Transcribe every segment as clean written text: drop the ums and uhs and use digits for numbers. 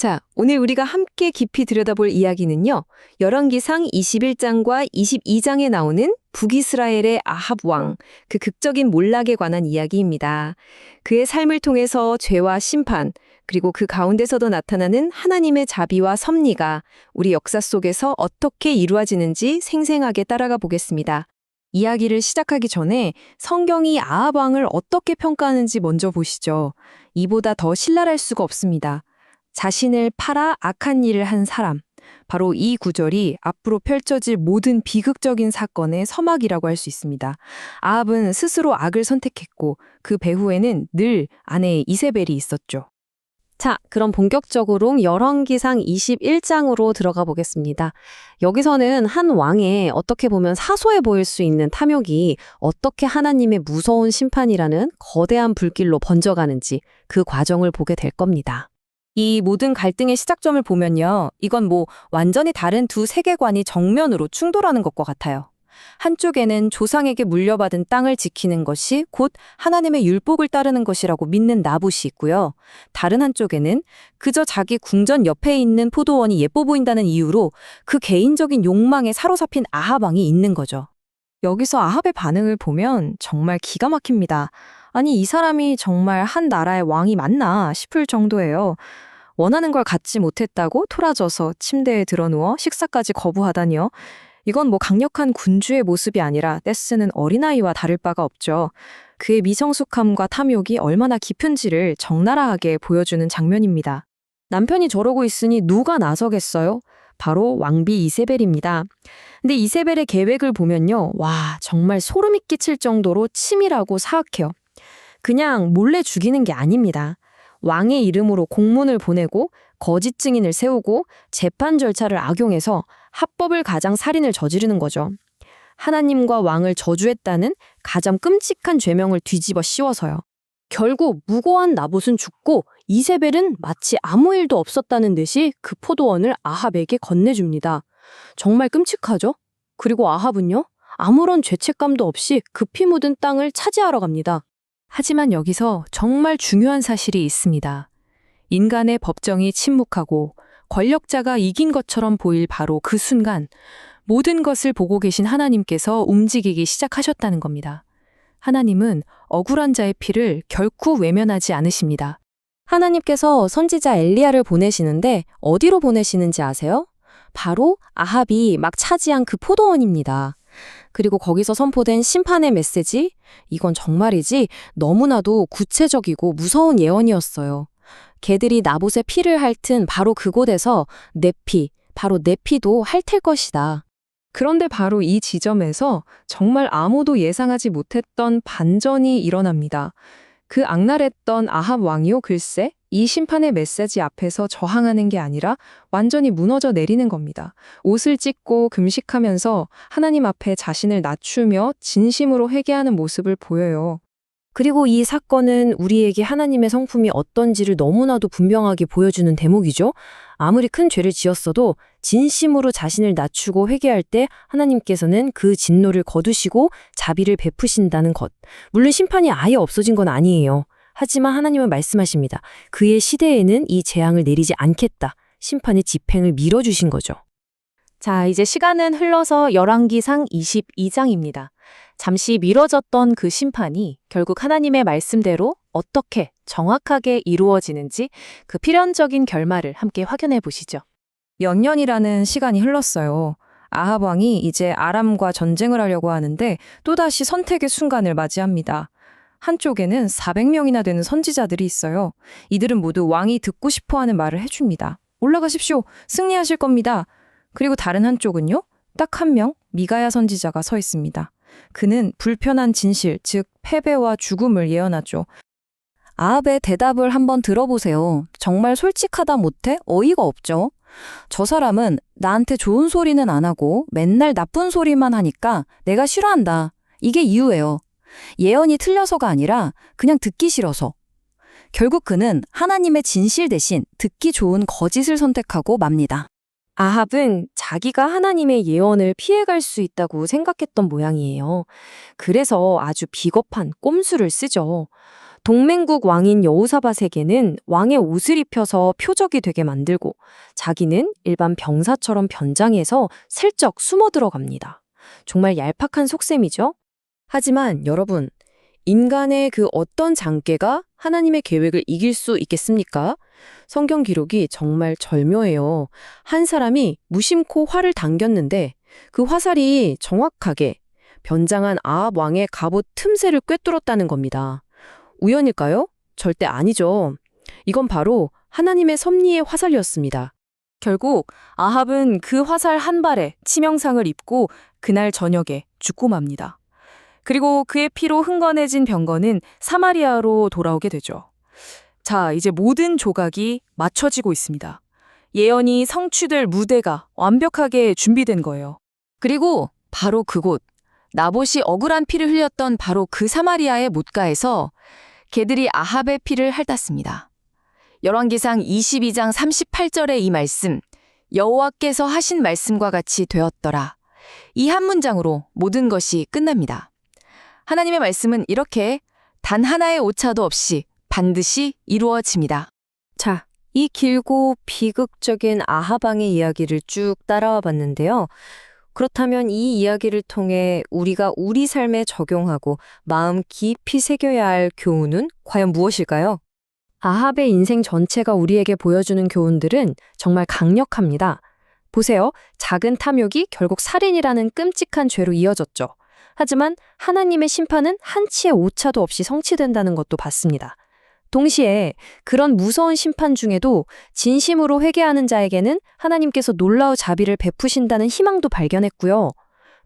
자, 오늘 우리가 함께 깊이 들여다볼 이야기는요. 열왕기상 21장과 22장에 나오는 북이스라엘의 아합 왕, 그 극적인 몰락에 관한 이야기입니다. 그의 삶을 통해서 죄와 심판, 그리고 그 가운데서도 나타나는 하나님의 자비와 섭리가 우리 역사 속에서 어떻게 이루어지는지 생생하게 따라가 보겠습니다. 이야기를 시작하기 전에 성경이 아합 왕을 어떻게 평가하는지 먼저 보시죠. 이보다 더 신랄할 수가 없습니다. 자신을 팔아 악한 일을 한 사람. 바로 이 구절이 앞으로 펼쳐질 모든 비극적인 사건의 서막이라고 할 수 있습니다. 아합은 스스로 악을 선택했고 그 배후에는 늘 아내 이세벨이 있었죠. 자, 그럼 본격적으로 열왕기상 21장으로 들어가 보겠습니다. 여기서는 한 왕의 어떻게 보면 사소해 보일 수 있는 탐욕이 어떻게 하나님의 무서운 심판이라는 거대한 불길로 번져가는지 그 과정을 보게 될 겁니다. 이 모든 갈등의 시작점을 보면요. 이건 완전히 다른 두 세계관이 정면으로 충돌하는 것과 같아요. 한쪽에는 조상에게 물려받은 땅을 지키는 것이 곧 하나님의 율법을 따르는 것이라고 믿는 나봇이 있고요. 다른 한쪽에는 그저 자기 궁전 옆에 있는 포도원이 예뻐 보인다는 이유로 그 개인적인 욕망에 사로잡힌 아합 왕이 있는 거죠. 여기서 아합의 반응을 보면 정말 기가 막힙니다. 아니, 이 사람이 정말 한 나라의 왕이 맞나 싶을 정도예요. 원하는 걸 갖지 못했다고 토라져서 침대에 드러누워 식사까지 거부하다니요. 이건 강력한 군주의 모습이 아니라 떼쓰는 어린아이와 다를 바가 없죠. 그의 미성숙함과 탐욕이 얼마나 깊은지를 적나라하게 보여주는 장면입니다. 남편이 저러고 있으니 누가 나서겠어요? 바로 왕비 이세벨입니다. 근데 이세벨의 계획을 보면요. 와, 정말 소름이 끼칠 정도로 치밀하고 사악해요. 그냥 몰래 죽이는 게 아닙니다. 왕의 이름으로 공문을 보내고 거짓 증인을 세우고 재판 절차를 악용해서 합법을 가장 살인을 저지르는 거죠. 하나님과 왕을 저주했다는 가장 끔찍한 죄명을 뒤집어 씌워서요. 결국 무고한 나봇은 죽고 이세벨은 마치 아무 일도 없었다는 듯이 그 포도원을 아합에게 건네줍니다. 정말 끔찍하죠? 그리고 아합은요? 아무런 죄책감도 없이 급히 묻은 땅을 차지하러 갑니다. 하지만 여기서 정말 중요한 사실이 있습니다. 인간의 법정이 침묵하고 권력자가 이긴 것처럼 보일 바로 그 순간 모든 것을 보고 계신 하나님께서 움직이기 시작하셨다는 겁니다. 하나님은 억울한 자의 피를 결코 외면하지 않으십니다. 하나님께서 선지자 엘리야를 보내시는데 어디로 보내시는지 아세요? 바로 아합이 막 차지한 그 포도원입니다. 그리고 거기서 선포된 심판의 메시지, 이건 정말이지 너무나도 구체적이고 무서운 예언이었어요. 개들이 나봇의 피를 핥은 바로 그곳에서 내 피, 바로 내 피도 핥을 것이다. 그런데 바로 이 지점에서 정말 아무도 예상하지 못했던 반전이 일어납니다. 그 악랄했던 아합 왕이요, 글쎄 이 심판의 메시지 앞에서 저항하는 게 아니라 완전히 무너져 내리는 겁니다. 옷을 찢고 금식하면서 하나님 앞에 자신을 낮추며 진심으로 회개하는 모습을 보여요. 그리고 이 사건은 우리에게 하나님의 성품이 어떤지를 너무나도 분명하게 보여주는 대목이죠. 아무리 큰 죄를 지었어도 진심으로 자신을 낮추고 회개할 때 하나님께서는 그 진노를 거두시고 자비를 베푸신다는 것. 물론 심판이 아예 없어진 건 아니에요. 하지만 하나님은 말씀하십니다. 그의 시대에는 이 재앙을 내리지 않겠다. 심판의 집행을 미뤄주신 거죠. 자, 이제 시간은 흘러서 열왕기상 22장입니다. 잠시 미뤄졌던 그 심판이 결국 하나님의 말씀대로 어떻게 정확하게 이루어지는지 그 필연적인 결말을 함께 확인해 보시죠. 연년이라는 시간이 흘렀어요. 아합 왕이 이제 아람과 전쟁을 하려고 하는데 또다시 선택의 순간을 맞이합니다. 한쪽에는 400명이나 되는 선지자들이 있어요. 이들은 모두 왕이 듣고 싶어하는 말을 해줍니다. 올라가십시오. 승리하실 겁니다. 그리고 다른 한쪽은요. 딱 한 명, 미가야 선지자가 서 있습니다. 그는 불편한 진실, 즉 패배와 죽음을 예언하죠. 아합의 대답을 한번 들어보세요. 정말 솔직하다 못해 어이가 없죠. 저 사람은 나한테 좋은 소리는 안 하고 맨날 나쁜 소리만 하니까 내가 싫어한다. 이게 이유예요. 예언이 틀려서가 아니라 그냥 듣기 싫어서. 결국 그는 하나님의 진실 대신 듣기 좋은 거짓을 선택하고 맙니다. 아합은 자기가 하나님의 예언을 피해갈 수 있다고 생각했던 모양이에요. 그래서 아주 비겁한 꼼수를 쓰죠. 동맹국 왕인 여호사밧에게는 왕의 옷을 입혀서 표적이 되게 만들고 자기는 일반 병사처럼 변장해서 슬쩍 숨어 들어갑니다. 정말 얄팍한 속셈이죠? 하지만 여러분, 인간의 그 어떤 장깨가 하나님의 계획을 이길 수 있겠습니까? 성경 기록이 정말 절묘해요. 한 사람이 무심코 활을 당겼는데 그 화살이 정확하게 변장한 아합 왕의 갑옷 틈새를 꿰뚫었다는 겁니다. 우연일까요? 절대 아니죠. 이건 바로 하나님의 섭리의 화살이었습니다. 결국 아합은 그 화살 한 발에 치명상을 입고 그날 저녁에 죽고 맙니다. 그리고 그의 피로 흥건해진 병거는 사마리아로 돌아오게 되죠. 자, 이제 모든 조각이 맞춰지고 있습니다. 예언이 성취될 무대가 완벽하게 준비된 거예요. 그리고 바로 그곳, 나봇이 억울한 피를 흘렸던 바로 그 사마리아의 못가에서 개들이 아합의 피를 핥았습니다. 열왕기상 22장 38절의 이 말씀, 여호와께서 하신 말씀과 같이 되었더라. 이 한 문장으로 모든 것이 끝납니다. 하나님의 말씀은 이렇게 단 하나의 오차도 없이 반드시 이루어집니다. 자, 이 길고 비극적인 아합 왕의 이야기를 쭉 따라와 봤는데요. 그렇다면 이 이야기를 통해 우리가 우리 삶에 적용하고 마음 깊이 새겨야 할 교훈은 과연 무엇일까요? 아합의 인생 전체가 우리에게 보여주는 교훈들은 정말 강력합니다. 보세요. 작은 탐욕이 결국 살인이라는 끔찍한 죄로 이어졌죠. 하지만 하나님의 심판은 한치의 오차도 없이 성취된다는 것도 봤습니다. 동시에 그런 무서운 심판 중에도 진심으로 회개하는 자에게는 하나님께서 놀라운 자비를 베푸신다는 희망도 발견했고요.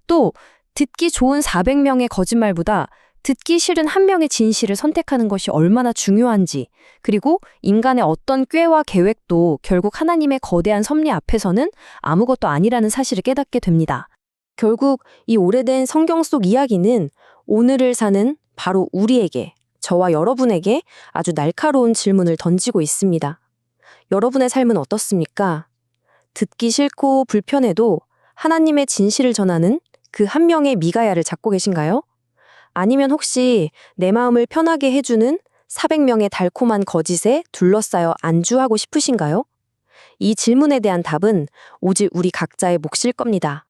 또 듣기 좋은 400명의 거짓말보다 듣기 싫은 한 명의 진실을 선택하는 것이 얼마나 중요한지, 그리고 인간의 어떤 꾀와 계획도 결국 하나님의 거대한 섭리 앞에서는 아무것도 아니라는 사실을 깨닫게 됩니다. 결국 이 오래된 성경 속 이야기는 오늘을 사는 바로 우리에게, 저와 여러분에게 아주 날카로운 질문을 던지고 있습니다. 여러분의 삶은 어떻습니까? 듣기 싫고 불편해도 하나님의 진실을 전하는 그 한 명의 미가야를 찾고 계신가요? 아니면 혹시 내 마음을 편하게 해주는 400명의 달콤한 거짓에 둘러싸여 안주하고 싶으신가요? 이 질문에 대한 답은 오직 우리 각자의 몫일 겁니다.